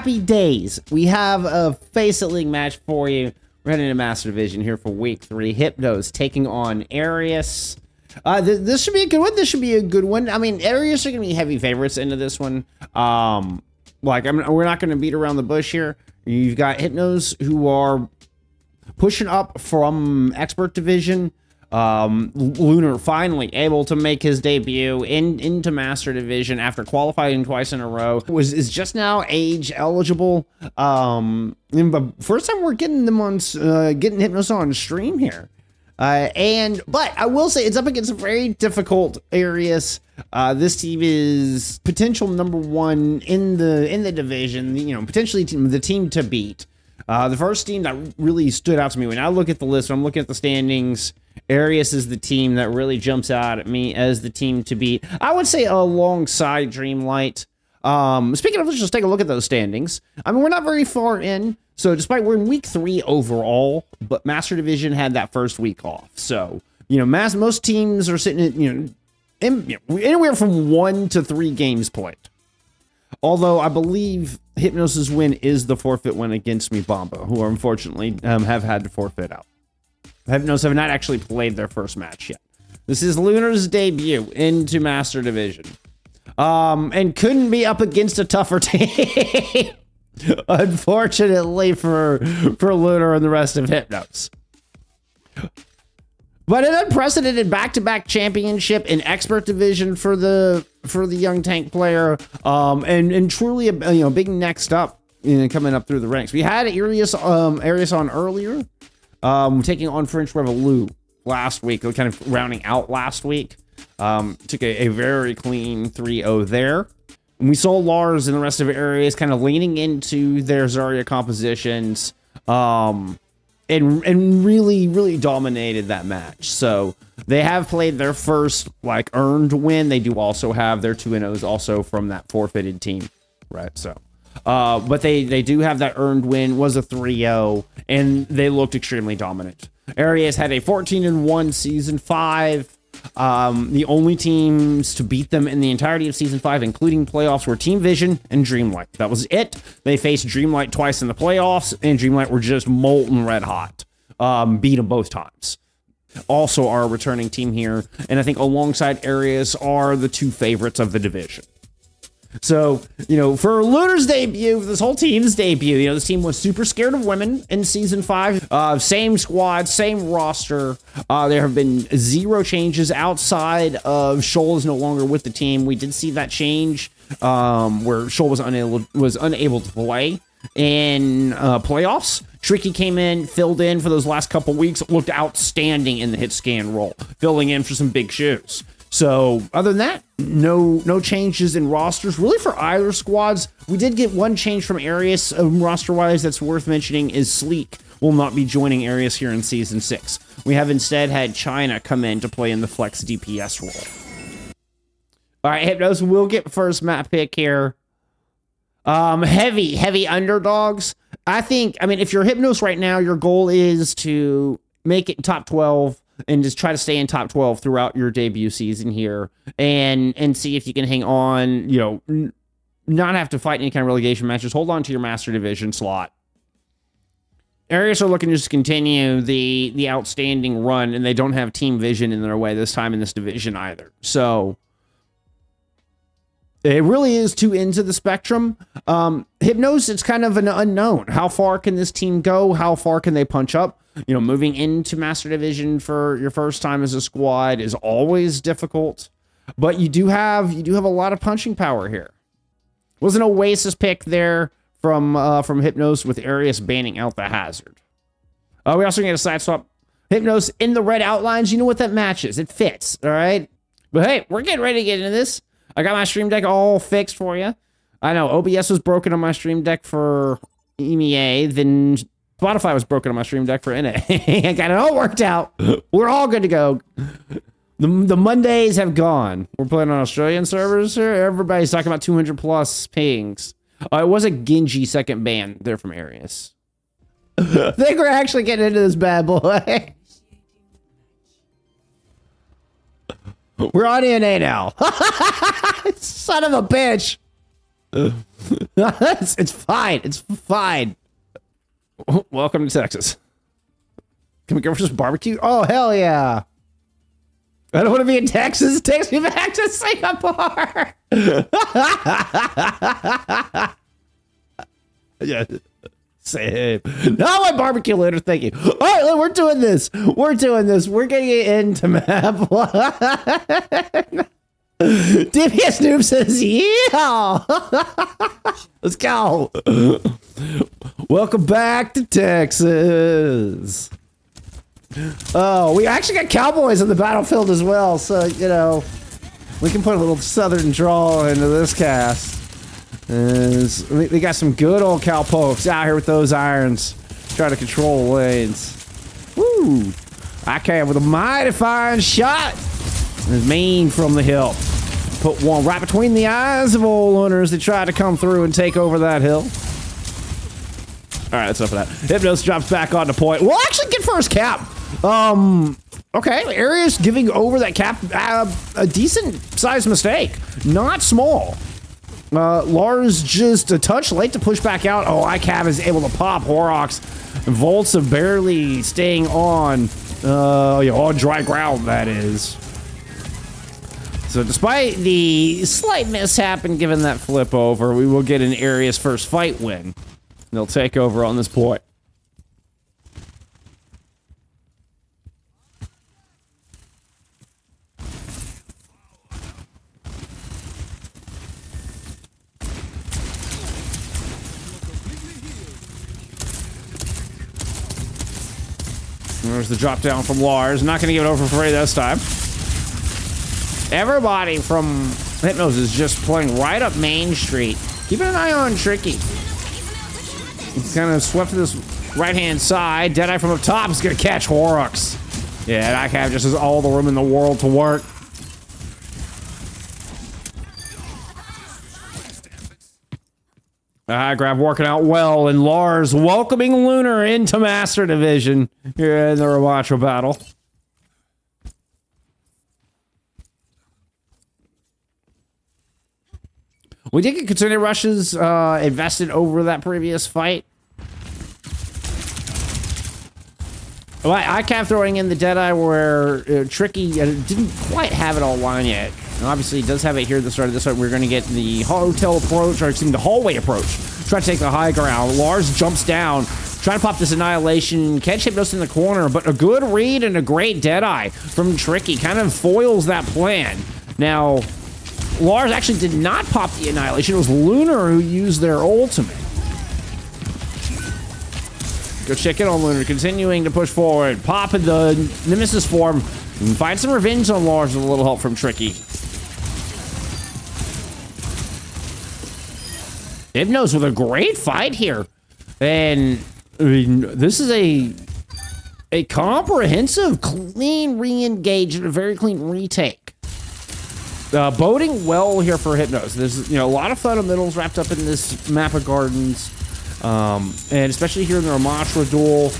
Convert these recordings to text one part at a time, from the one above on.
happy days. We have a FACEIT League match for you. We're heading to Master Division here for week 3. Hypnos taking on Ereus. This should be a good one. This should be a good one. I mean, Ereus are going to be heavy favorites into this one. We're not going to beat around the bush here. You've got Hypnos who are pushing up from Expert Division. Lunar finally able to make his debut into Master Division after qualifying twice in a row. Is just now age eligible. But first time we're getting them on, getting Hypnos on stream here. But I will say it's up against a very difficult Ereus. This team is potential #1 in the division. You know, potentially the team to beat. The first team that really stood out to me when I look at the list, when I'm looking at the standings, Ereus is the team that really jumps out at me as the team to beat. I would say alongside Dreamlight. Speaking of, let's just take a look at those standings. I mean, we're not very far in. So despite we're in week 3 overall, but Master Division had that first week off. So, you know, most teams are sitting at, anywhere from 1 to 3 games played. Although I believe Hypnos' win is the forfeit win against Mibamba, who unfortunately have had to forfeit out. Hypnos have not actually played their first match yet. This is Lunar's debut into Master Division. And couldn't be up against a tougher team. Unfortunately for Lunar and the rest of Hypnos. But an unprecedented back-to-back championship in Expert Division for the young tank player, and truly a big next up coming up through the ranks. We had Ereus on earlier, taking on French Revolu last week, kind of rounding out last week. Took a very clean 3-0 there. And we saw Lars and the rest of Ereus kind of leaning into their Zarya compositions, and really dominated that match. So they have played their first earned win. They do also have their 2-0s also from that forfeited team, right? So, but they do have that earned win. Was a 3-0, and they looked extremely dominant. Ereus had a 14-1 season 5. The only teams to beat them in the entirety of Season 5, including playoffs, were Team Vision and Dreamlight. That was it. They faced Dreamlight twice in the playoffs, and Dreamlight were just molten red hot. Beat them both times. Also our returning team here, and I think alongside Ereus are the 2 favorites of the division. So, for Lunar's debut, this whole team's debut, this team was super scared of women in Season 5. Same squad, same roster. There have been 0 changes outside of Shoal is no longer with the team. We did see that change where Shoal was unable to play in playoffs. Tricky came in, filled in for those last couple weeks, looked outstanding in the hit scan role, filling in for some big shoes. So other than that, no changes in rosters really for either squads. We did get one change from Ereus roster-wise that's worth mentioning is Sleek will not be joining Ereus here in Season 6. We have instead had China come in to play in the flex DPS role. All right, Hypnos will get first map pick here. Heavy underdogs. I mean, if you're Hypnos right now, your goal is to make it top 12 and just try to stay in top 12 throughout your debut season here and see if you can hang on, not have to fight any kind of relegation matches. Hold on to your Master Division slot. Ereus are looking to just continue the outstanding run, and they don't have Team Vision in their way this time in this division either. So it really is 2 ends of the spectrum. Hypnos, it's kind of an unknown. How far can this team go? How far can they punch up? Moving into Master Division for your first time as a squad is always difficult, but you do have a lot of punching power here. Was an Oasis pick there from Hypnos with Ereus banning out the hazard. We also get a side swap. Hypnos in the red outlines. You know what that matches. It fits. All right. But hey, we're getting ready to get into this. I got my stream deck all fixed for you. I know OBS was broken on my stream deck for EMEA. Then Spotify was broken on my stream deck for NA. I got it all worked out. We're all good to go. The Mondays have gone. We're playing on Australian servers here. Everybody's talking about 200 plus pings. It was a Genji second ban there from Ereus. I think we're actually getting into this bad boy. We're on NA now. Son of a bitch. It's fine. It's fine. Welcome to Texas. Can we go for some barbecue? Oh, hell yeah. I don't want to be in Texas. It takes me back to Singapore. Yeah. Same. No, I barbecue later. Thank you. All right, we're doing this. We're doing this. We're getting into map one. DPS Noob says, yeah. Let's go. Welcome back to Texas. Oh, we actually got cowboys on the battlefield as well, so, you know, we can put a little southern drawl into this cast. We got some good old cowpokes out here with those irons, trying to control the lanes. Woo! I came with a mighty fine shot. It's mean from the hill. Put one right between the eyes of old hunters that tried to come through and take over that hill. All right, that's enough of that. Hypnos drops back on the point. We'll actually get first cap. Okay, Ereus giving over that cap, a decent sized mistake. Not small. Lars just a touch late to push back out. Oh, ICAV is able to pop Horrocks. Volta barely staying on dry ground, that is. So despite the slight mishap in giving that flip over, we will get an Ereus first fight win. They'll take over on this point. There's the drop down from Lars. Not going to give it over for free this time. Everybody from Hypnos is just playing right up Main Street. Keeping an eye on Tricky. He's kind of swept to this right-hand side. Deadeye from up top is going to catch Horrocks. Yeah, and ICAV just has all the room in the world to work. High grab working out well, and Lars welcoming Lunar into Master Division here in the Overwatch battle. We did get continued rushes invested over that previous fight. Well, ICAV throwing in the Deadeye where Tricky didn't quite have it all lined yet. And obviously, he does have it here at the start of this one. We're going to get the hotel approach, or excuse me, the hallway approach. Try to take the high ground. Lars jumps down, trying to pop this annihilation. Catch Hypnos in the corner, but a good read and a great Deadeye from Tricky kind of foils that plan. Now, Lars actually did not pop the annihilation. It was Lunar who used their ultimate. Go check in on Lunar, continuing to push forward. Popping the Nemesis form. And find some revenge on Lars with a little help from Tricky. Hypnos with a great fight here. And I mean, this is a comprehensive, clean re-engage and a very clean retake. Boding well here for Hypnos. There's a lot of fundamentals wrapped up in this map of gardens. And especially here in the Ramatra duel.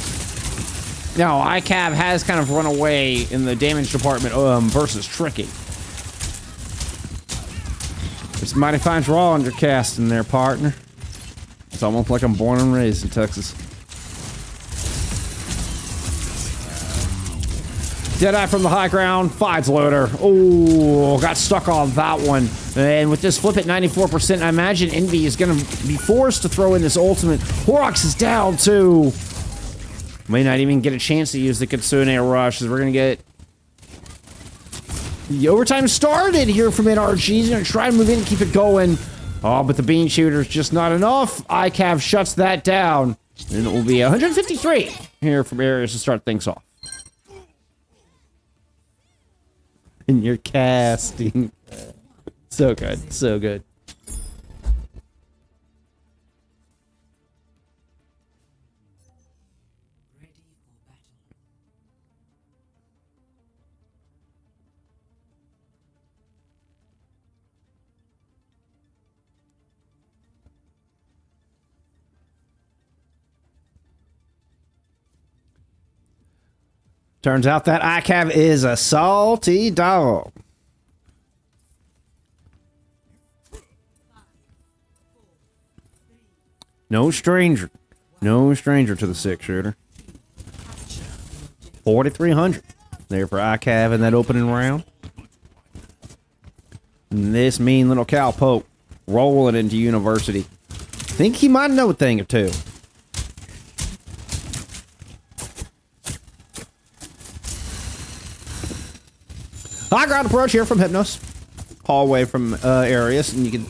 Now, ICAV has kind of run away in the damage department versus Tricky. It's mighty fine draw under casting there, partner. It's almost like I'm born and raised in Texas. Deadeye from the high ground, finds Loader. Oh, got stuck on that one. And with this flip at 94%, I imagine Envy is going to be forced to throw in this ultimate. Horrocks is down too. May not even get a chance to use the Kitsune Rush, as we're going to get the overtime started here from NRG. He's going to try and move in and keep it going. Oh, but the bean shooter's just not enough. ICAV shuts that down. And it will be 153 here from Ereus to start things off. And you're casting. So good, so good. Turns out that ICAV is a salty dog. No stranger. No stranger to the 6-shooter. 4,300 there for ICAV in that opening round. And this mean little cowpoke rolling into University. Think he might know a thing or two. High ground approach here from Hypnos. Hallway from Ereus, and you can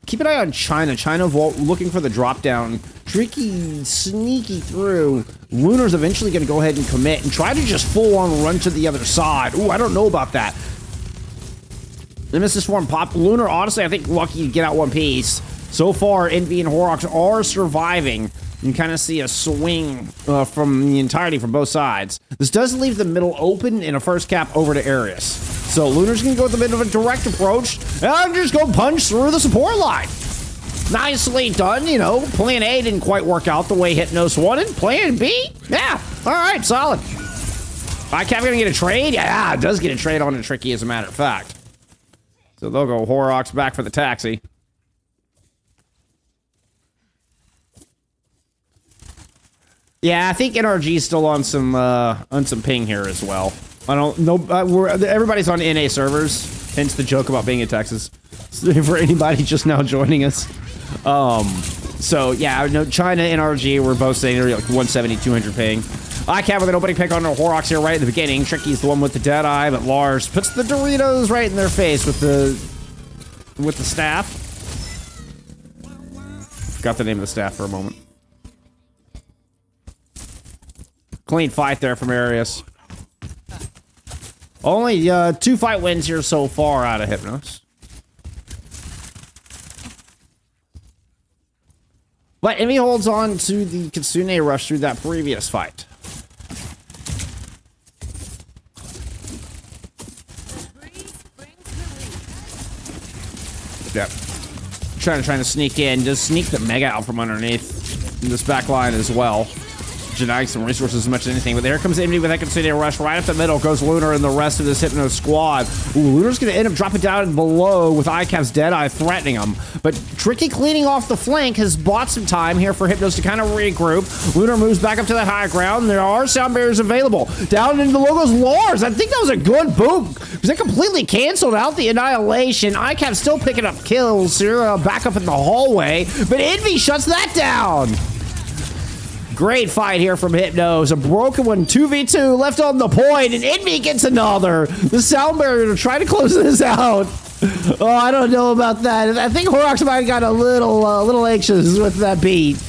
keep an eye on China. China looking for the drop down. Tricky, sneaky through. Lunar's eventually going to go ahead and commit and try to just full on run to the other side. Ooh, I don't know about that. Nemesis form pop. Lunar, honestly, I think lucky to get out one piece. So far, Envy and Horrocks are surviving. You can kind of see a swing from the entirety from both sides. This does leave the middle open in a first cap over to Ereus. So Lunar's going to go with a bit of a direct approach and just go punch through the support line. Nicely done, you know. Plan A didn't quite work out the way Hypnos wanted. Plan B? Yeah. All right, solid. ICAV going to get a trade? Yeah, it does get a trade on a Tricky, as a matter of fact. So they'll go Horrocks back for the taxi. Yeah, I think NRG's still on some ping here as well. I don't know. Everybody's on NA servers, hence the joke about being in Texas. For anybody just now joining us. So yeah, no, China and NRG were both saying they're like 170, 200 ping. ICAV with an opening pick on Horrocks here right at the beginning. Tricky's the one with the dead eye, but Lars puts the Doritos right in their face with the staff. Forgot the name of the staff for a moment. Clean fight there from Ereus. Only 2 fight wins here so far out of Hypnos. But Emmy holds on to the Kitsune rush through that previous fight. Yep. Trying to sneak in. Just sneak the Mega out from underneath this back line as well. Denying some resources as much as anything, but there comes Envy with that Kitsune rush right up the middle. Goes Lunar and the rest of this Hypnos squad. Ooh, Lunar's gonna end up dropping down below with ICAV's Deadeye threatening him. But Tricky cleaning off the flank has bought some time here for Hypnos to kind of regroup. Lunar moves back up to the high ground. There are sound barriers available. Down into the logos Lars. I think that was a good boom because that completely canceled out the annihilation. ICAV still picking up kills here, back up in the hallway, but Envy shuts that down. Great fight here from Hypnos. A broken one, 2v2 left on the point, and Envy gets another. The sound barrier to try to close this out. Oh, I don't know about that. I think Horrocks might have got a little anxious with that beat.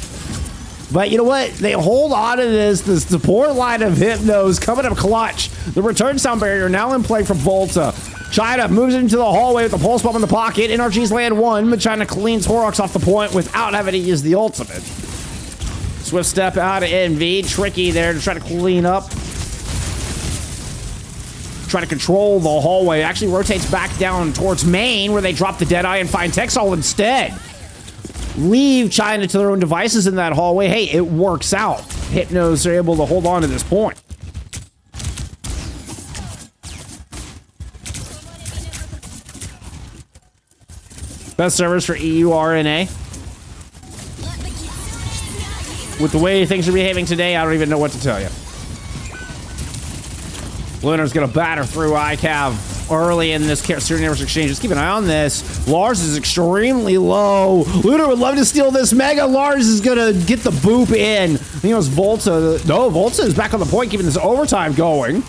But you know what? They hold on to this. The support line of Hypnos coming up clutch. The return sound barrier now in play for Volta. China moves into the hallway with the pulse bomb in the pocket. NRG's land one, but China cleans Horrocks off the point without having to use the ultimate. Swift step out of Envy. Tricky there to try to clean up. Try to control the hallway. Actually rotates back down towards main where they drop the Deadeye and find Texall instead. Leave China to their own devices in that hallway. Hey, it works out. Hypnos are able to hold on to this point. Best servers for EURNA. With the way things are behaving today, I don't even know what to tell you. Lunar's gonna batter through ICAV early in this Universe exchange. Just keep an eye on this. Lars is extremely low. Lunar would love to steal this Mega. Lars is gonna get the boop in. I think it was Volta. No, Volta is back on the point, keeping this overtime going.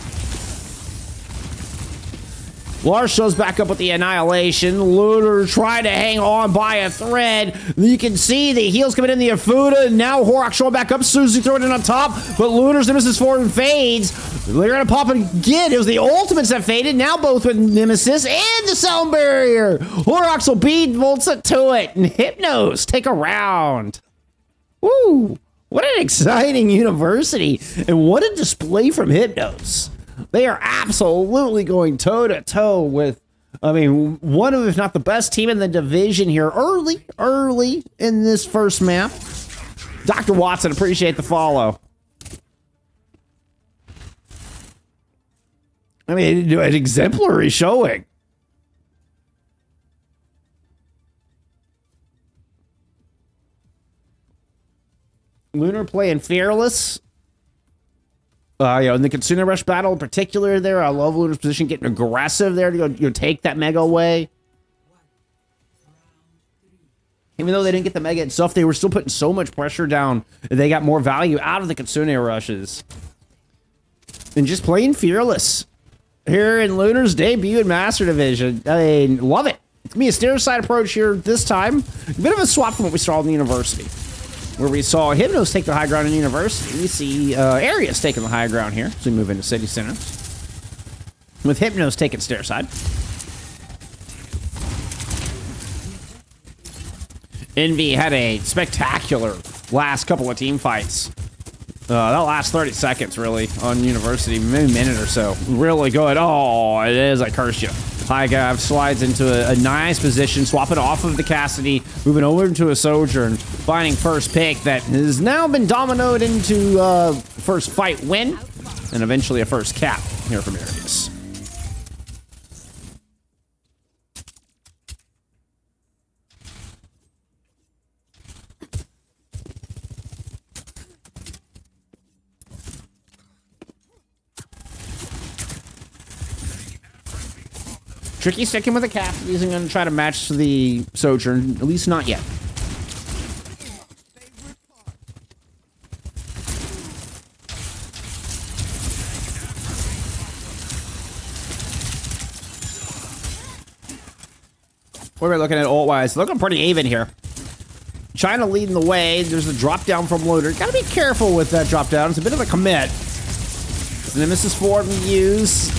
Lars shows back up with the annihilation. Lunar trying to hang on by a thread. You can see the heals coming in the Afuda. Now Horrocks showing back up. Susie throwing it on top, but Lunar's Nemesis forward fades. They're gonna pop it again. It was the ultimates that faded. Now both with Nemesis and the sound barrier. Horrocks will beat Volta to it, and Hypnos take a round. Woo! What an exciting university, and what a display from Hypnos. They are absolutely going toe-to-toe with, I mean, one of, if not the best team in the division here early in this first map. Dr. Watson, appreciate the follow. I mean, an exemplary showing. Lunar playing fearless. In the Kitsune Rush battle in particular there, I love Lunar's position, getting aggressive there to go take that Mega away. Even though they didn't get the Mega itself, they were still putting so much pressure down. They got more value out of the Kitsune Rushes. And just playing fearless here in Lunar's debut in Master Division. I mean, love it. It's going to be a stair side approach here this time. A bit of a swap from what we saw in the University, where we saw Hypnos take the high ground in University. We see Ereus taking the high ground here. So we move into City Center, with Hypnos taking stair side. Envy had a spectacular last couple of team fights. That last 30 seconds, really, on University, maybe a minute or so. Really good. Oh, it is. I cursed you. Hygav slides into a nice position, swapping off of the Cassidy, moving over into a Sojourn, finding first pick that has now been dominoed into first fight win, and eventually a first cap here from Ereus. Tricky sticking with the cap. He's going to try to match the Sojourn, at least not yet. What are we looking at ult-wise? Looking pretty even here. China leading the way. There's a drop down from Loader. Gotta be careful with that drop down. It's a bit of a commit. Nemesis 4 to use.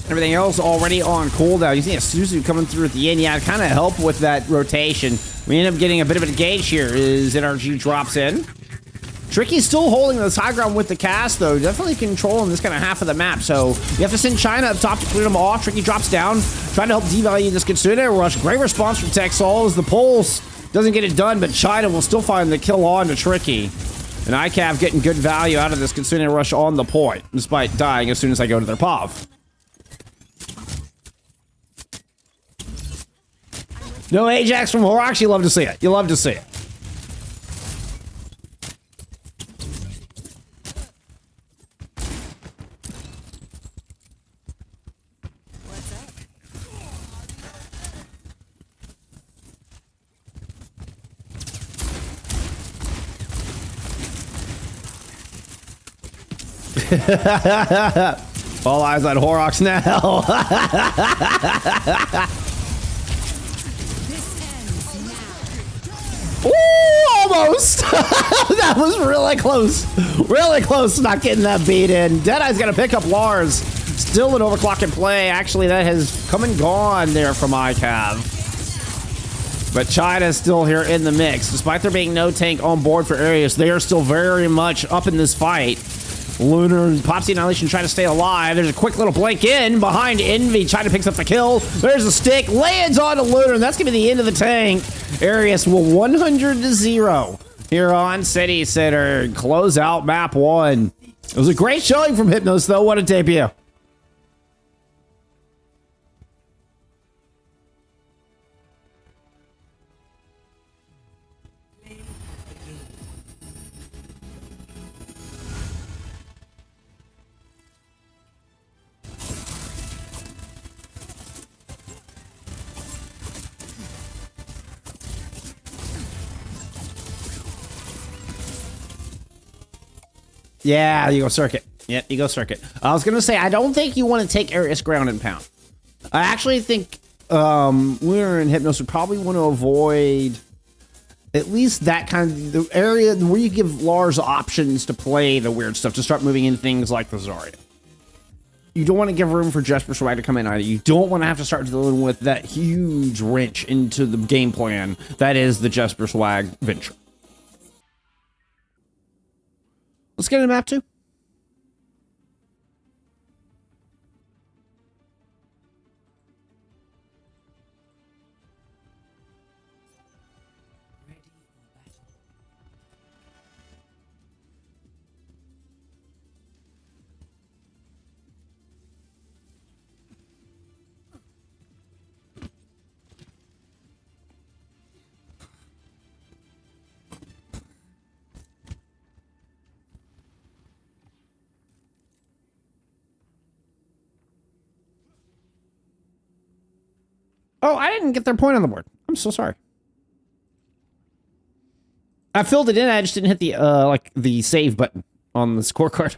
Everything else already on cooldown. You see a Suzu coming through at the end. Yeah, kind of help with that rotation. We end up getting a bit of an engage here as NRG drops in. Tricky's still holding this high ground with the cast, though. Definitely controlling this kind of half of the map. So you have to send China up top to clear them off. Tricky drops down, trying to help devalue this Kitsune Rush. Great response from Texall as the Pulse doesn't get it done, but China will still find the kill on to Tricky. And ICAV getting good value out of this Kitsune Rush on the point, despite dying as soon as I go to their POV. No Ajax from Horrocks, you love to see it. You love to see it. All eyes on Horrocks now. Ooh, almost. That was really close. Really close to not getting that beat in. Deadeye's got to pick up Lars. Still an overclock in play. Actually, that has come and gone there from ICAV. But China's still here in the mix. Despite there being no tank on board for Ereus, they are still very much up in this fight. Lunar and Popsy Annihilation trying to stay alive. There's a quick little blink in behind Envy. China picks up the kill. There's a stick. Lands on to Lunar, and that's going to be the end of the tank. Ereus will 100-0 here on City Center. Close out map 1. It was a great showing from Hypnos, though. What a debut. Yeah, you go circuit. Yep, you go circuit. I was gonna say, I don't think you want to take Ereus ground and pound. I actually think Lunar and Hypnos would probably want to avoid at least that kind of the area where you give Lars options to play the weird stuff, to start moving in things like the Zarya. You don't want to give room for Jesper Swag to come in either. You don't want to have to start dealing with that huge wrench into the game plan that is the Jesper Swag venture. Let's get into map 2. Oh, I didn't get their point on the board. I'm so sorry. I filled it in. I just didn't hit the like the save button on the scorecard.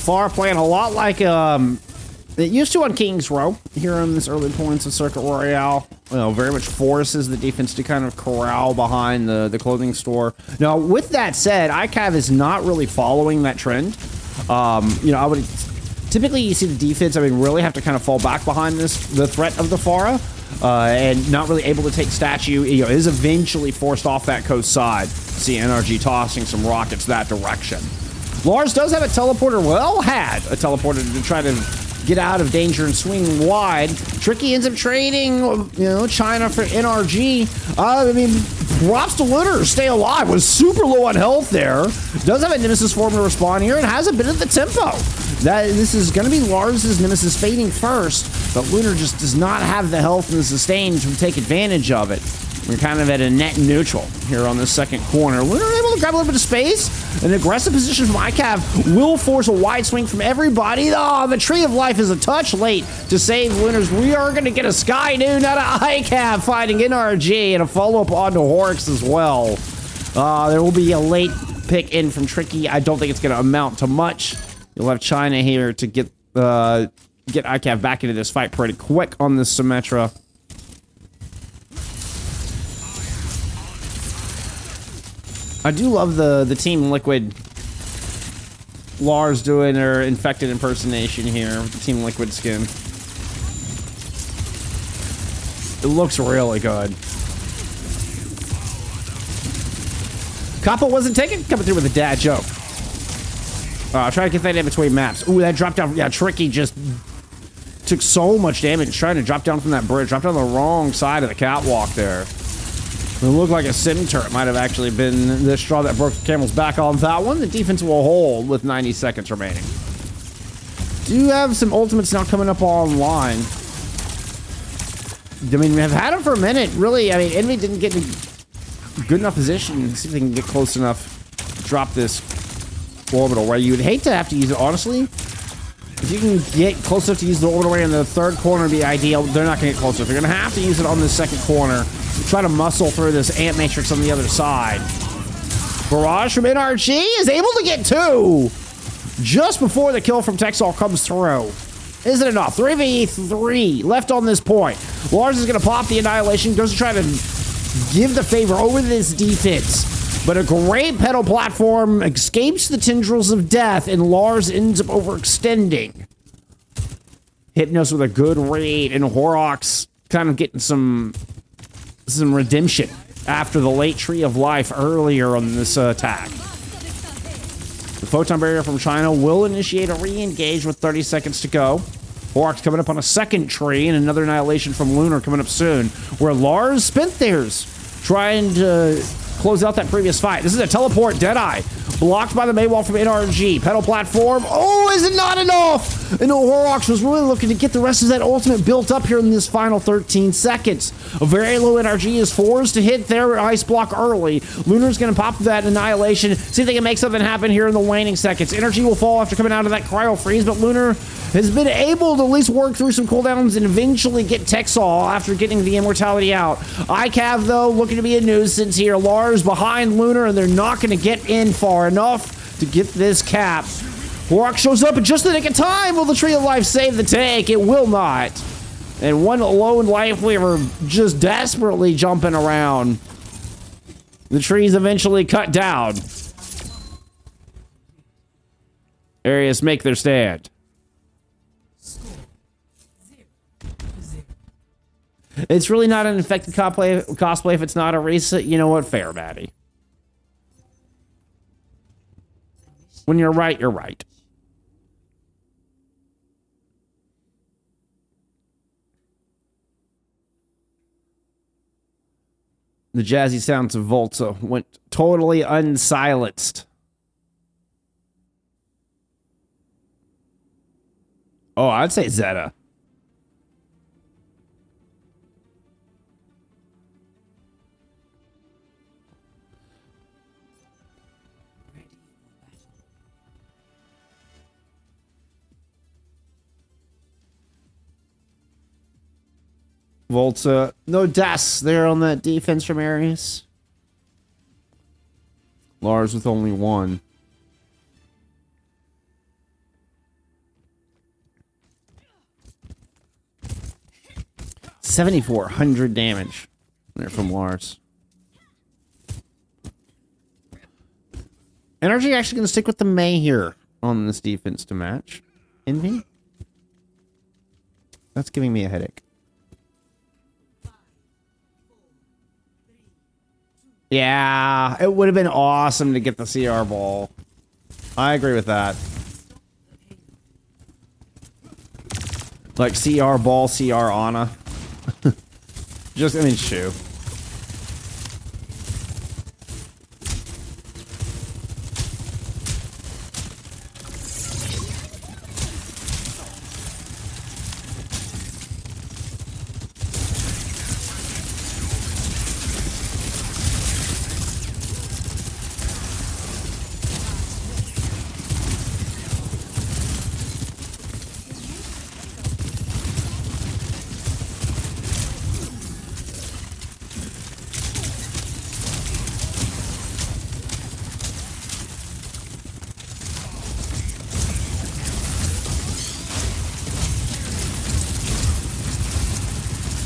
Far playing a lot like it used to on King's Row here in this early points of Circuit Royale. You know, very much forces the defense to kind of corral behind the clothing store. Now, with that said, ICAV is not really following that trend. You know, I would typically you see the defense, I mean, really have to kind of fall back behind the threat of the Pharah, and not really able to take statue. You know, is eventually forced off that coast side. See NRG tossing some rockets that direction. Lars does have a teleporter, well, had a teleporter to try to get out of danger and swing wide. Tricky ends up trading, you know, China for NRG. I mean, props to Lunar, stay alive, was super low on health there. Does have a Nemesis form to respond here and has a bit of the tempo. This is going to be Lars's Nemesis fading first, but Lunar just does not have the health and the sustain to take advantage of it. We're kind of at a net neutral here on this second corner. Lunar able to grab a little bit of space. An aggressive position from ICAV will force a wide swing from everybody. Oh, the Tree of Life is a touch late to save Lunars. We are going to get a Sky Noon out of ICAV fighting NRG and a follow-up onto Horix as well. There will be a late pick in from Tricky. I don't think it's going to amount to much. You'll have China here to get ICAV back into this fight pretty quick on this Symmetra. I do love the Team Liquid Lars doing her infected impersonation here with the Team Liquid skin. It looks really good. Kappa wasn't taken, coming through with a dad joke. Try to get that in between maps. Ooh, that drop down. Yeah, Tricky just took so much damage trying to drop down from that bridge. Dropped on the wrong side of the catwalk there. It looked like a sim turret might have actually been the straw that broke the camel's back on that one. The defense will hold with 90 seconds remaining. Do have some ultimates now coming up online. I mean, we have had them for a minute. Really, I mean, enemy didn't get in good enough position to see if they can get close enough to drop this orbital ray. You would hate to have to use it, honestly. If you can get close enough to use the orbital ray in the third corner, would be ideal. They're not going to get close enough. They're going to have to use it on the second corner. Try to muscle through this ant matrix on the other side. Barrage from NRG is able to get two just before the kill from Texal comes through. Isn't enough. 3v3 left on this point. Lars is going to pop the Annihilation, goes to try to give the favor over this defense. But a great pedal platform escapes the tendrils of death, and Lars ends up overextending. Hypnos with a good raid, and Horrocks kind of getting some redemption after the late Tree of Life earlier on this attack. The Photon Barrier from China will initiate a re-engage with 30 seconds to go. Horrocks coming up on a second tree, and another Annihilation from Lunar coming up soon, where Lars spent theirs trying to close out that previous fight. This is a teleport Deadeye. Blocked by the Maywall from NRG. Pedal platform. Oh, is it not enough? And Horrocks was really looking to get the rest of that ultimate built up here in this final 13 seconds. A very low NRG is forced to hit their ice block early. Lunar's going to pop that Annihilation. See if they can make something happen here in the waning seconds. Energy will fall after coming out of that cryo freeze, but Lunar has been able to at least work through some cooldowns and eventually get Texal after getting the immortality out. ICAV, though, looking to be a nuisance here. Lars behind Lunar, and they're not going to get in far enough to get this cap. Horrocks shows up in just the nick of time. Will the Tree of Life save the tank? It will not. And one lone life weaver just desperately jumping around. The tree's eventually cut down. Ereus make their stand. It's really not an infected cosplay if it's not a reset. You know what? Fair, Maddie. When you're right, you're right. The jazzy sounds of Volta went totally unsilenced. Oh, I'd say Zeta. Volta, no deaths there on that defense from Ereus. Lars with only one. $7,400 damage there from Lars. Energy actually going to stick with the May here on this defense to match. Envy? That's giving me a headache. Yeah, it would have been awesome to get the CR ball. I agree with that. Like CR ball, CR Ana. Just, I mean, shoo.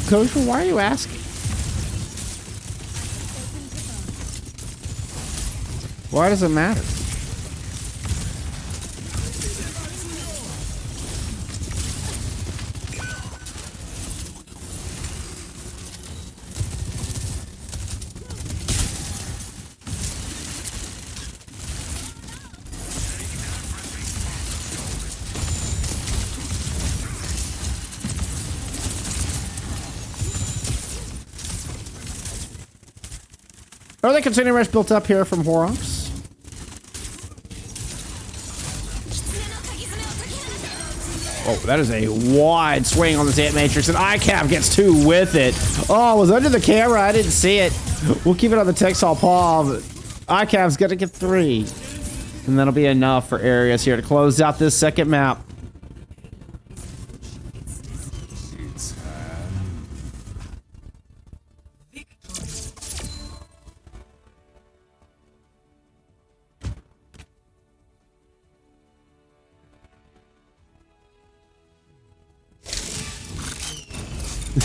Coach, why are you asking? Why does it matter? Are they continuing rush built up here from Horrocks? Oh, that is a wide swing on this Ant Matrix, and ICAP gets two with it. Oh, it was under the camera. I didn't see it. We'll keep it on the Texal paw, but ICAP's got to get three. And that'll be enough for Ereus here to close out this second map.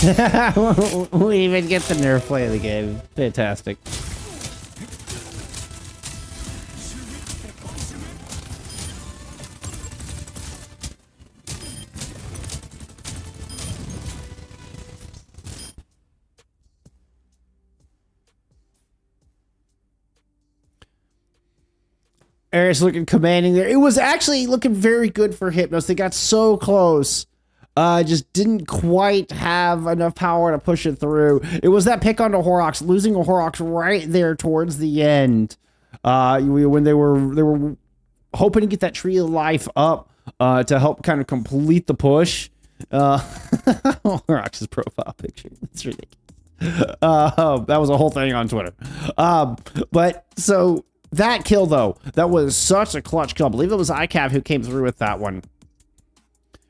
We even get the nerf play of the game. Fantastic. Ereus looking commanding there. It was actually looking very good for Hypnos. They got so close. Just didn't quite have enough power to push it through. It was that pick onto Horrocks, losing a Horrocks right there towards the end. When they were hoping to get that tree of life up to help kind of complete the push. Horrocks' profile picture. It's ridiculous. That was a whole thing on Twitter. But so that kill though, that was such a clutch kill. I believe it was ICAV who came through with that one.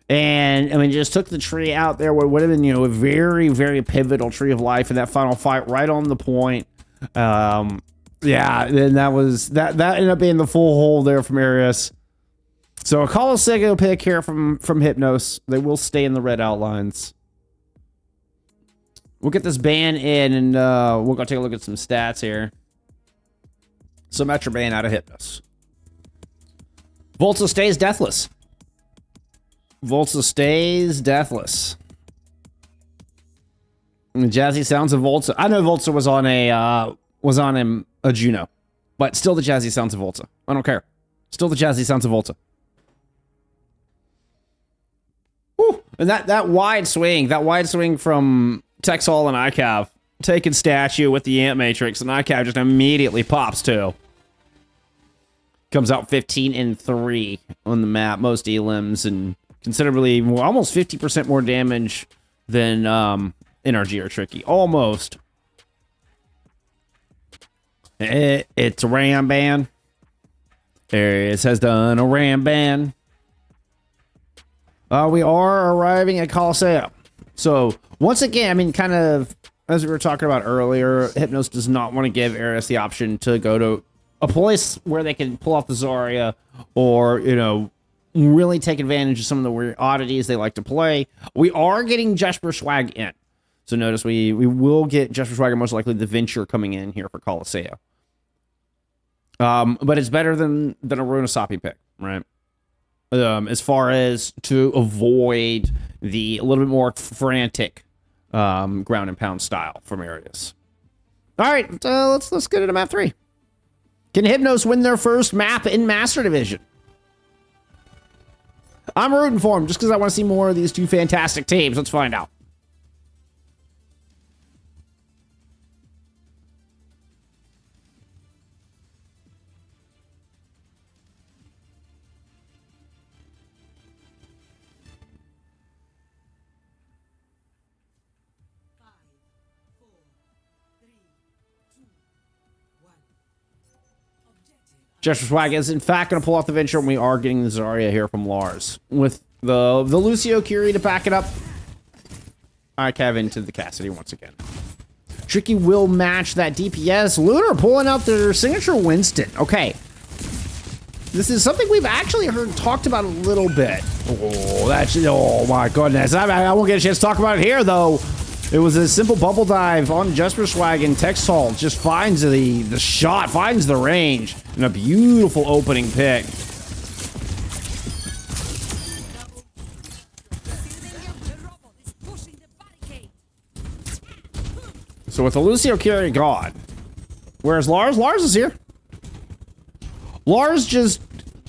And I mean, just took the tree out there. What would have been, a very, very pivotal tree of life in that final fight, right on the point. Yeah, then that ended up being the full hold there from Ereus. So a Colosseo pick here from Hypnos. They will stay in the red outlines. We'll get this ban in, and we'll go take a look at some stats here. So Metro ban out of Hypnos. Volta stays deathless. Volta stays deathless. And the jazzy sounds of Volta. I know Volta was on a Juno, but still the jazzy sounds of Volta. I don't care. Still the jazzy sounds of Volta. Woo. And that wide swing from Texal and ICAV taken statue with the Ant Matrix, and ICAV just immediately pops too. Comes out 15-3 on the map, most elims, and considerably more, almost 50% more damage than NRG or Tricky. Almost. It's a ram ban. Ereus has done a ram ban. We are arriving at Colosseo. So, once again, I mean, kind of, as we were talking about earlier, Hypnos does not want to give Ereus the option to go to a place where they can pull off the Zarya or, you know, really take advantage of some of the weird oddities they like to play. We are getting Jesper Swag in. So notice we will get Jesper Swag and most likely the Venture coming in here for Colosseo. But it's better than a Runasapi pick, right? As far as to avoid the a little bit more frantic ground and pound style from Ereus. All right, let's get into map 3. Can Hypnos win their first map in Master Division? I'm rooting for them just because I want to see more of these two fantastic teams. Let's find out. Jesper Swag is in fact going to pull off the Venture, and we are getting the Zarya here from Lars. With the Lucio Curie to back it up. ICAV into the Cassidy once again. Tricky will match that DPS. Lunar pulling out their signature Winston. Okay. This is something we've actually heard talked about a little bit. Oh my goodness. I won't get a chance to talk about it here, though. It was a simple bubble dive on Jesper Swag, and Texhall just finds the shot, finds the range, and a beautiful opening pick. So with the Lucio Curie gone, where's Lars? Lars is here. Lars just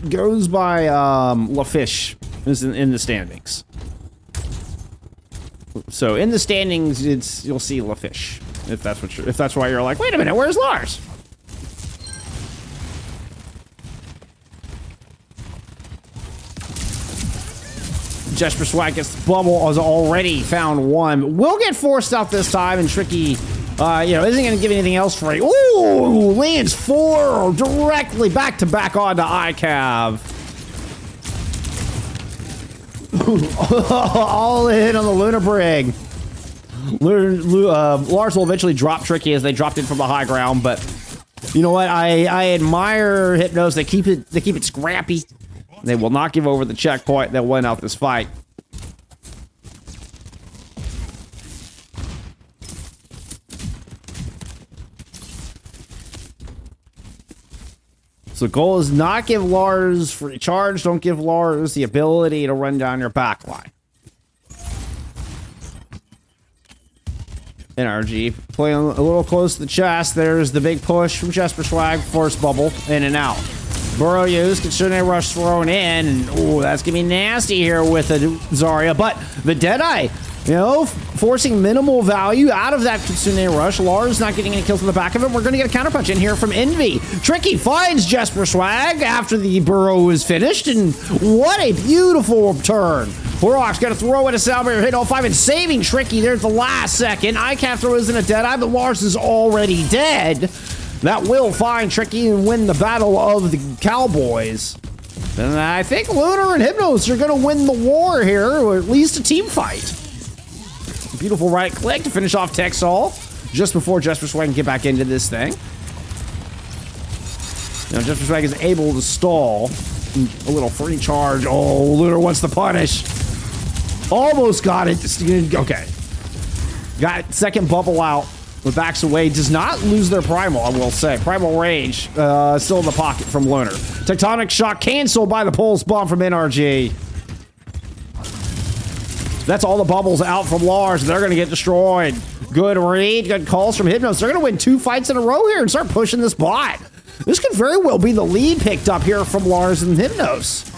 goes by LaFish is in the standings. So in the standings, you'll see LaFish, if that's why you're like, wait a minute, where's Lars? Jesper Swag gets the bubble, has already found one. Will get forced out this time, and Tricky, you know, isn't going to give anything else free. Ooh, lands 4 directly back to back onto ICAV. All in on the Luna Brig. Lars will eventually drop Tricky as they dropped in from the high ground, but you know what? I admire Hypnos. They keep it scrappy. They will not give over the checkpoint. They'll win out this fight. So the goal is not give Lars free charge. Don't give Lars the ability to run down your backline. NRG playing a little close to the chest. There's the big push from Jesper Swag. Force bubble in and out. Burrow use, Kitsune Rush thrown in. And, ooh, that's going to be nasty here with the Zarya. But the Deadeye, you know, forcing minimal value out of that Kitsune Rush. Lars not getting any kills on the back of it. We're going to get a counterpunch in here from Envy. Tricky finds Jesper Swag after the Burrow is finished. And what a beautiful turn. Horrocks got to throw it a Salvator, hit all 5 and saving Tricky. There's the last second. ICAV throws in a Deadeye, but Lars is already dead. That will find Tricky and win the battle of the Cowboys. And I think Lunar and Hypnos are going to win the war here, or at least a team fight. Beautiful right click to finish off Texall just before Jesper Swag can get back into this thing. Now Jesper Swag is able to stall. A little free charge. Oh, Lunar wants the punish. Almost got it. Okay. Got second bubble out. But backs away. Does not lose their Primal, I will say. Primal Rage still in the pocket from Lunar. Tectonic Shock canceled by the Pulse Bomb from NRG. That's all the bubbles out from Lars. They're going to get destroyed. Good read. Good calls from Hypnos. They're going to win 2 fights in a row here and start pushing this bot. This could very well be the lead picked up here from Lars and Hypnos.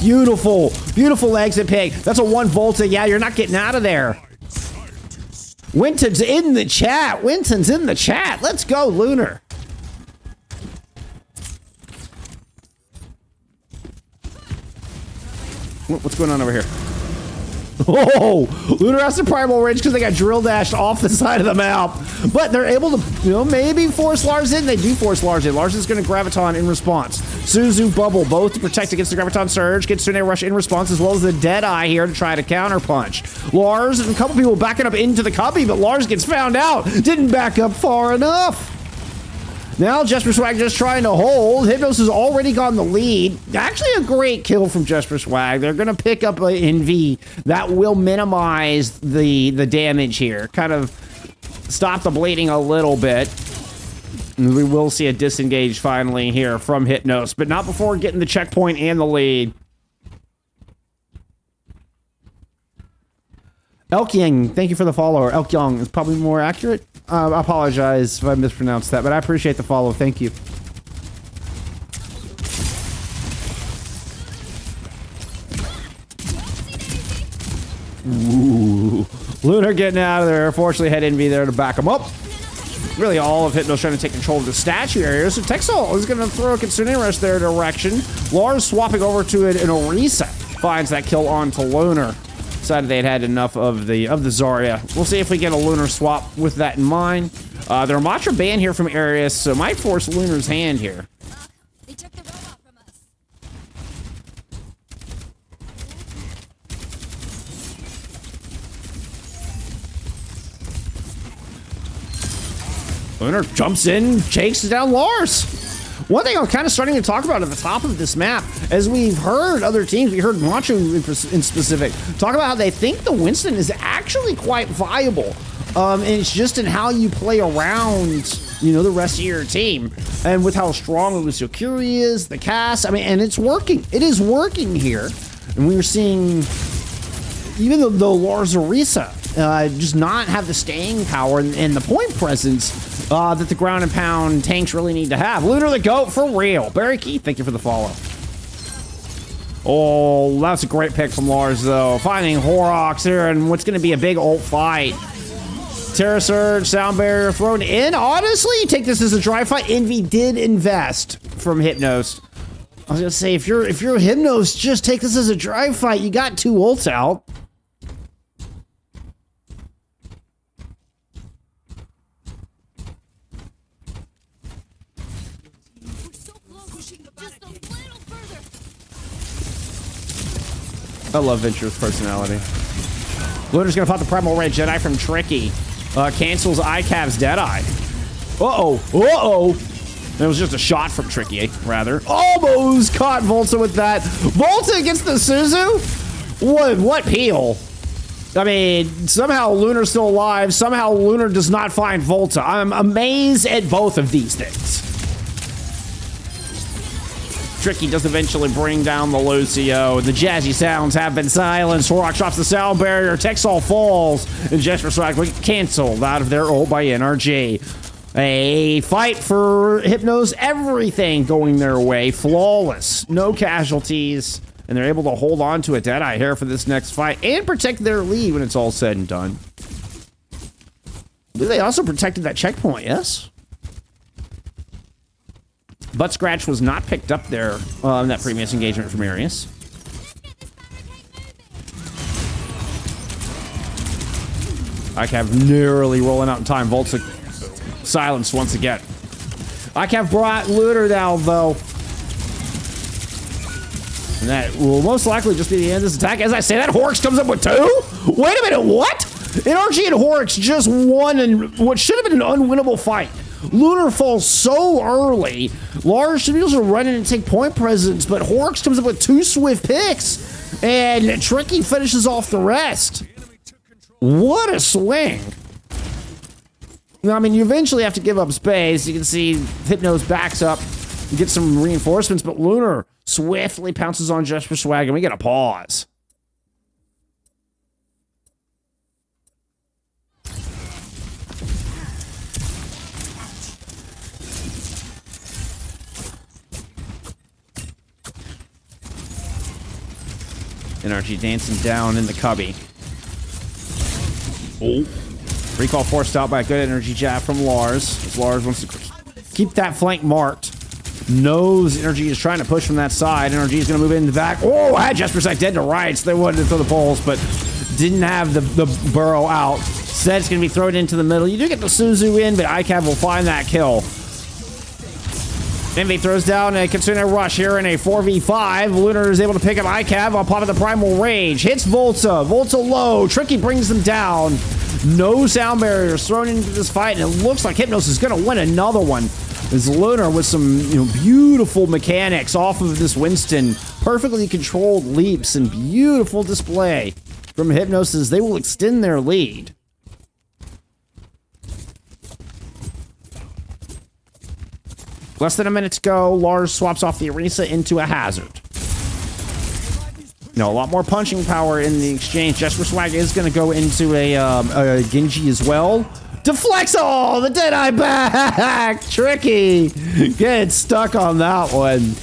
Beautiful. Beautiful exit pick. That's a 1 Volta. Yeah, you're not getting out of there. Winton's in the chat. Winton's in the chat. Let's go, Lunar. What's going on over here? Oh, Lunar has the primal range because they got drill dashed off the side of the map. But they're able to, you know, maybe force Lars in. They do force Lars in. Lars is going to Graviton in response. Suzu, Bubble, both to protect against the Graviton Surge. Gets Tornado Rush in response, as well as the Deadeye here to try to counterpunch. Lars and a couple people backing up into the cubby, but Lars gets found out. Didn't back up far enough. Now Jesper Swag just trying to hold. Hypnos has already gone the lead. Actually a great kill from Jesper Swag. They're going to pick up an NV that will minimize the damage here. Kind of stop the bleeding a little bit. And we will see a disengage finally here from Hypnos, but not before getting the checkpoint and the lead. Elkyang, thank you for the follower. Elkyang is probably more accurate. I apologize if I mispronounced that, but I appreciate the follow. Thank you. Ooh. Lunar getting out of there. Fortunately, had Envy there to back him up. Really, all of Hypnos trying to take control of the statue area. So Texel is going to throw a Kitsune Rush their direction. Lars swapping over to it, and Orisa finds that kill onto Lunar. Decided they'd had enough of the Zarya. We'll see if we get a Lunar swap with that in mind. Their Matra ban here from Ereus, so might force Lunar's hand here. They took the robot from us. Lunar jumps in, chases down Lars. One thing I'm kind of starting to talk about at the top of this map, as we've heard other teams, we heard Macho in specific, talk about how they think the Winston is actually quite viable. And it's just in how you play around, you know, the rest of your team. And with how strong Lucio Curie is, the cast, I mean, and it's working. It is working here. And we were seeing, even though Lars Orisa just not have the staying power and the point presence that the ground and pound tanks really need to have. Lunar the GOAT for real. Barry Keith, thank you for the follow. Oh, that's a great pick from Lars, though. Finding Horrocks here and what's going to be a big ult fight. Terra Surge, Sound Barrier thrown in. Honestly, take this as a dry fight. Envy did invest from Hypnos. I was going to say, if you're Hypnos, just take this as a dry fight. You got 2 ults out. I love Venture's personality. Lunar's gonna pop the Primal Red Jedi from Tricky. Cancels ICAV's Deadeye. Uh-oh. Uh-oh. It was just a shot from Tricky, rather. Almost caught Volta with that. Volta against the Suzu? What peel? I mean, somehow Lunar's still alive. Somehow Lunar does not find Volta. I'm amazed at both of these things. Tricky does eventually bring down the Lucio. The jazzy sounds have been silenced. Horrocks drops the sound barrier. Texall falls. And Jesper Swag canceled out of their ult by NRG. A fight for Hypnos. Everything going their way. Flawless. No casualties. And they're able to hold on to a Deadeye here for this next fight and protect their lead when it's all said and done. They also protected that checkpoint, yes? Butt Scratch was not picked up there in that previous engagement from Ereus. ICAV narrowly rolling out in time. Volta silenced once again. ICAV brought Lunar down, though. And that will most likely just be the end of this attack. As I say that, Horrocks comes up with 2? Wait a minute, what? NRG and Horrocks just won in what should have been an unwinnable fight. Lunar falls so early. Lars should be able to run in and take point presence, but Horrocks comes up with 2 swift picks, and Tricky finishes off the rest. What a swing. I mean, you eventually have to give up space. You can see Hypnos backs up and gets some reinforcements, but Lunar swiftly pounces on Jesper Swag, and we get a pause. NRG dancing down in the cubby. Oh. Recall forced out by a good energy jab from Lars. As Lars wants to keep that flank marked. Knows Energy is trying to push from that side. Energy is going to move in the back. Oh, I had Jesper Sack dead to rights. They wanted to throw the poles, but didn't have the burrow out. Instead, it's going to be thrown into the middle. You do get the Suzu in, but ICAV will find that kill. Envy throws down a Kitsune Rush here in a 4v5. Lunar is able to pick up ICAV on top of the Primal Rage. Hits Volta. Volta low. Tricky brings them down. No sound barriers thrown into this fight, and it looks like Hypnos is going to win another one. As Lunar with some beautiful mechanics off of this Winston. Perfectly controlled leaps and beautiful display from Hypnos as they will extend their lead. Less than a minute to go. Lars swaps off the Orisa into a Hazard. A lot more punching power in the exchange. Jesper Swag is going to go into a Genji as well. Deflects all the Deadeye back. Tricky. Get stuck on that one.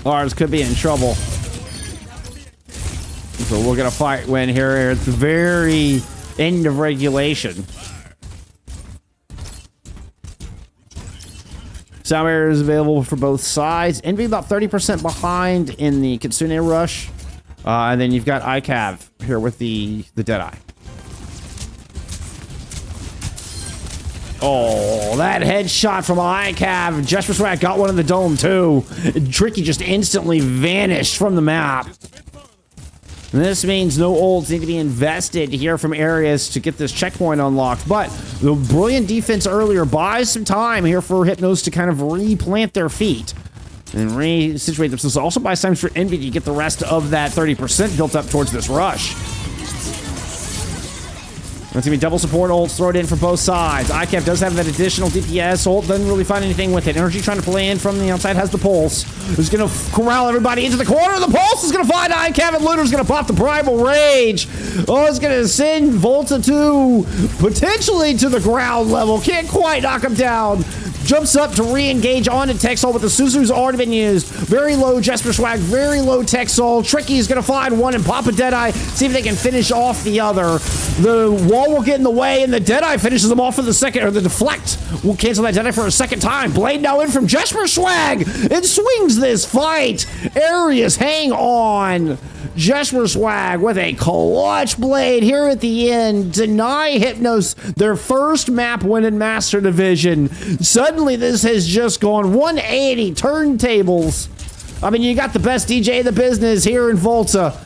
Lars could be in trouble. So we'll get a fight win here at the very end of regulation. Sound barrier is available for both sides. Envy about 30% behind in the Kitsune Rush. And then you've got ICAV here with the Deadeye. Oh, that headshot from ICAV. Jesper Swag got one in the dome too. Tricky just instantly vanished from the map. And this means no ults need to be invested here from Ereus to get this checkpoint unlocked. But the brilliant defense earlier buys some time here for Hypnos to kind of replant their feet and re-situate themselves. Also buys time for Envy to get the rest of that 30% built up towards this rush. That's going to be double support ults thrown in from both sides. ICAP does have that additional DPS. Ult doesn't really find anything with it. Energy trying to play in from the outside has the Pulse. Who's going to corral everybody into the corner. The Pulse is going to find ICAP, and Luna's going to pop the Primal Rage. Oh, it's going to send Volta to potentially to the ground level. Can't quite knock him down. Jumps up to re-engage onto Texol, but the Suzu's already been used. Very low Jesper Swag, very low Texol. Tricky is going to find one and pop a Deadeye. See if they can finish off the other. The wall will get in the way, and the Deadeye finishes them off for the second, or the deflect will cancel that Deadeye for a second time. Blade now in from Jesper Swag. It swings this fight. Areas hang on. Jesper Swag with a clutch blade here at the end. Deny Hypnos their first map win in Master Division. Suddenly this has just gone 180 turntables. I mean, you got the best DJ in the business here in Volta.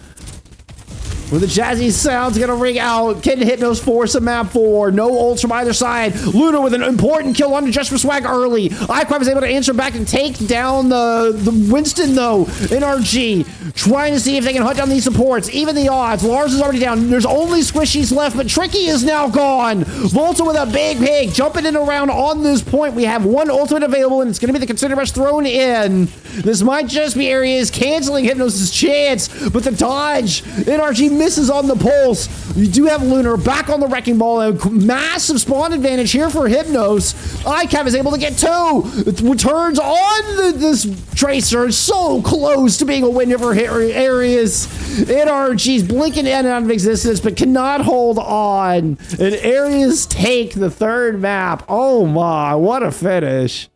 With the jazzy sounds gonna ring out. Can Hypnos force a map 4? No ults from either side. Luna with an important kill onto Jesper Swag early. IQuav is able to answer back and take down the Winston though. NRG trying to see if they can hunt down these supports. Even the odds. Lars is already down. There's only Squishies left, but Tricky is now gone. Volta with a big pig jumping in around on this point. We have one ultimate available, and it's gonna be the Consider Rush thrown in. This might just be Areas canceling Hypnos' chance, but the dodge. NRG misses on the Pulse. You do have Lunar back on the Wrecking Ball. A massive spawn advantage here for Hypnos. ICAV is able to get 2. It returns on this Tracer. So close to being a win for Areas. NRG's blinking in and out of existence, but cannot hold on. And Areas take the third map. Oh my, what a finish.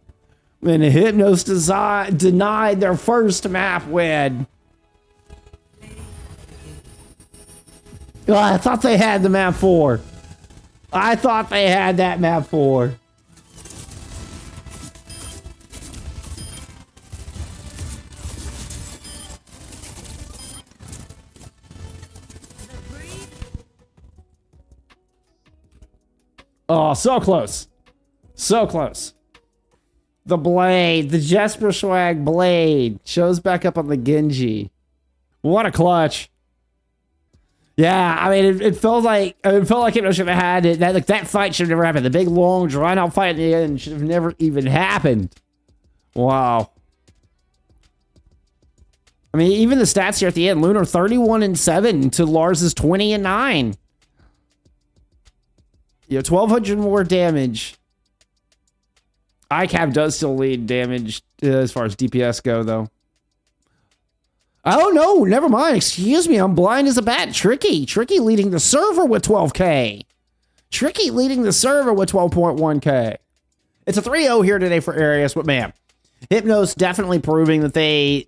And Hypnos denied their first map win. Oh, I thought they had the map 4. I thought they had that map 4. Oh, so close. So close. The blade, the Jesper Swag blade shows back up on the Genji. What a clutch. Yeah, I mean, it felt like Hypnos should have had it. That fight should have never happened. The big, long, drawn-out fight at the end should have never even happened. Wow. I mean, even the stats here at the end, Lunar 31-7 to Lars's 20-9. 1,200 more damage. ICAP does still lead damage as far as DPS go, though. Oh, no, never mind. Excuse me. I'm blind as a bat. Tricky leading the server with 12K. Tricky leading the server with 12.1K. It's a 3-0 here today for Ereus, but man, Hypnos definitely proving that they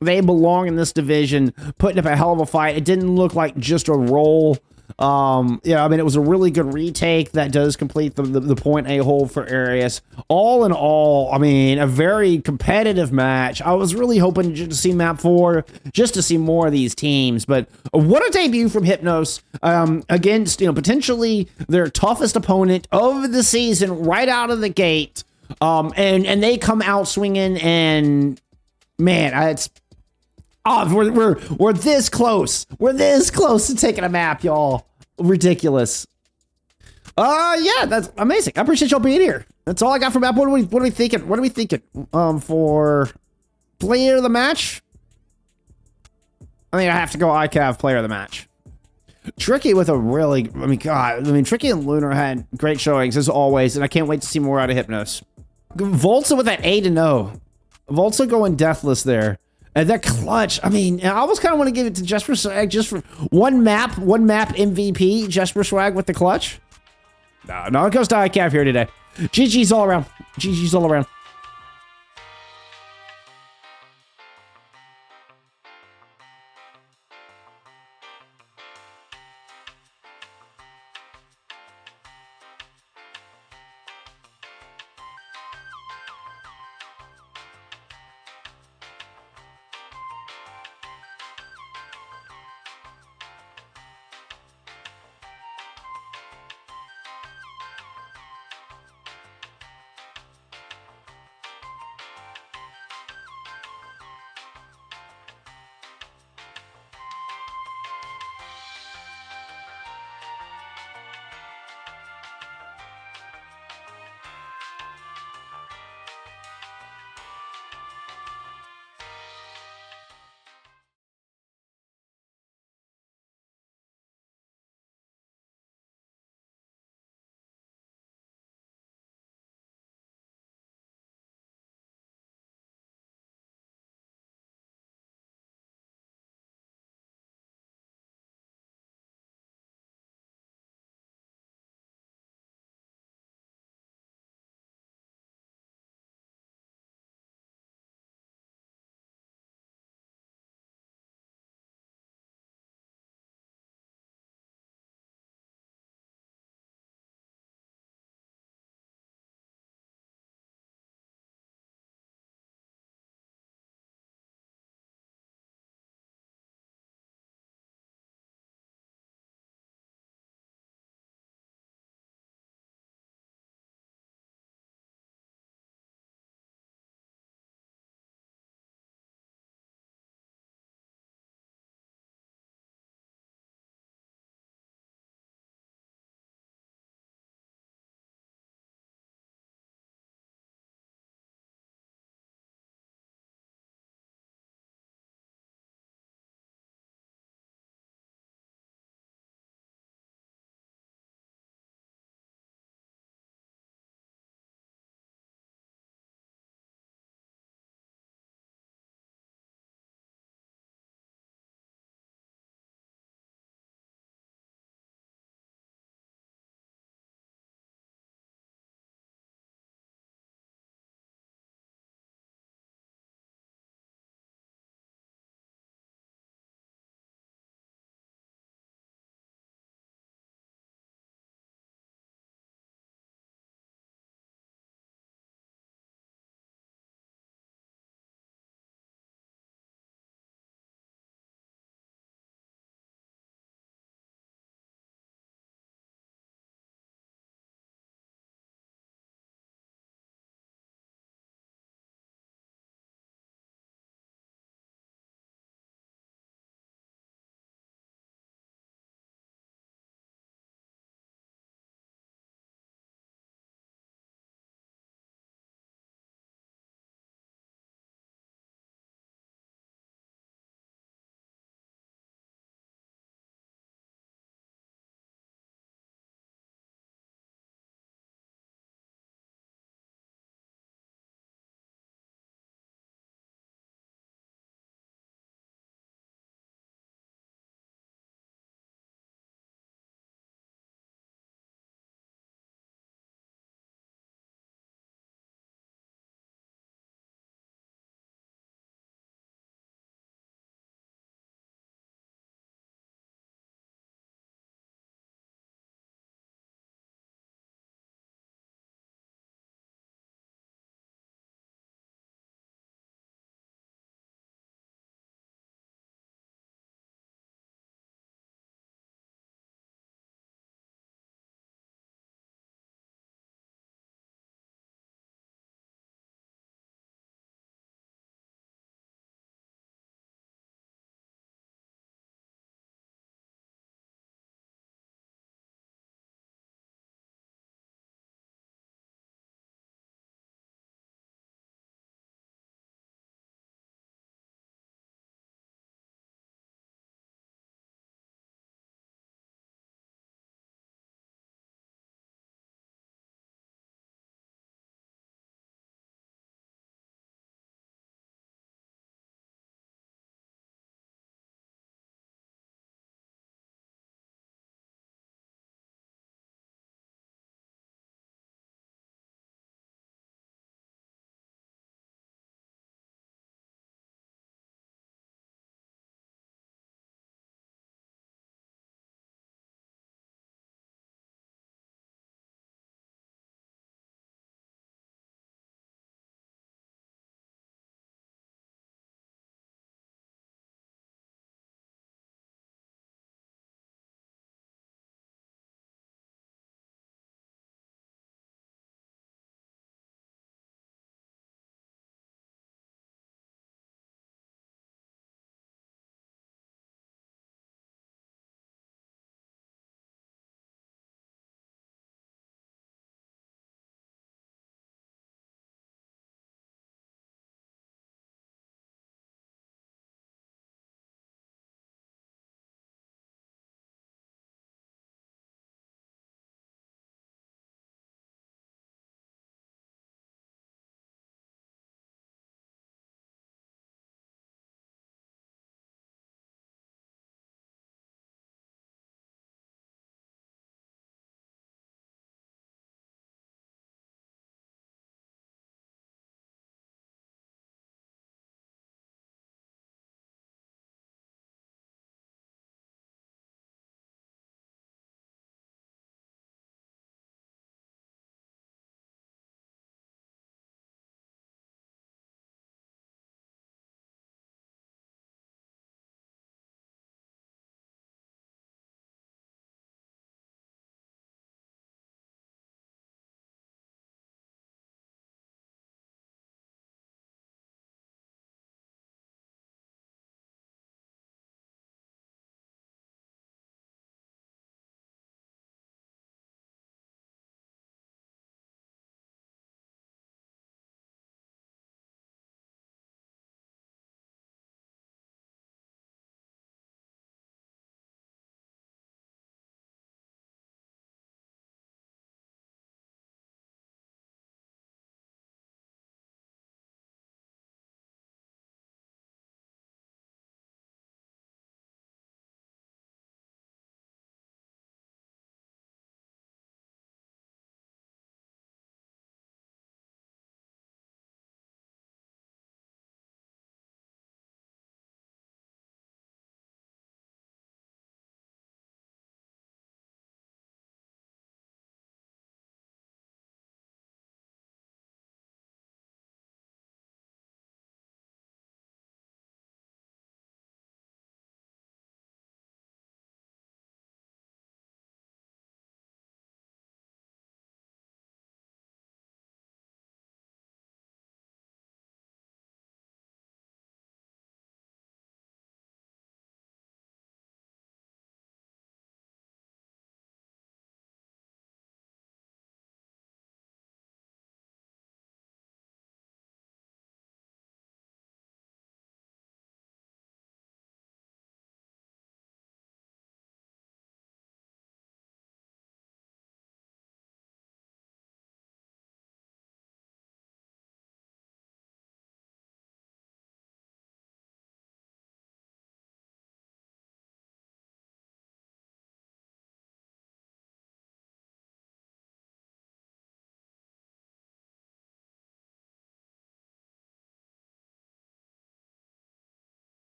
belong in this division, putting up a hell of a fight. It didn't look like just a roll. Yeah, I mean, it was a really good retake that does complete the point A hole for Ereus. All in all, I mean, a very competitive match. I was really hoping to see map 4, just to see more of these teams. But what a debut from Hypnos against, potentially their toughest opponent of the season right out of the gate. And they come out swinging, and man, it's. Oh, we're this close. We're this close to taking a map, y'all. Ridiculous. Yeah, that's amazing. I appreciate y'all being here. That's all I got for map. What are we thinking? What are we thinking? For player of the match? I think I have to go ICAV player of the match. Tricky with a really, Tricky and Lunar had great showings as always, and I can't wait to see more out of Hypnos. Volta with that 8-0. Volta going deathless there. And that clutch, I mean, I almost kind of want to give it to Jesper Swag just for one map MVP, Jesper Swag with the clutch. No, it goes to ICAV here today. GG's all around. GG's all around.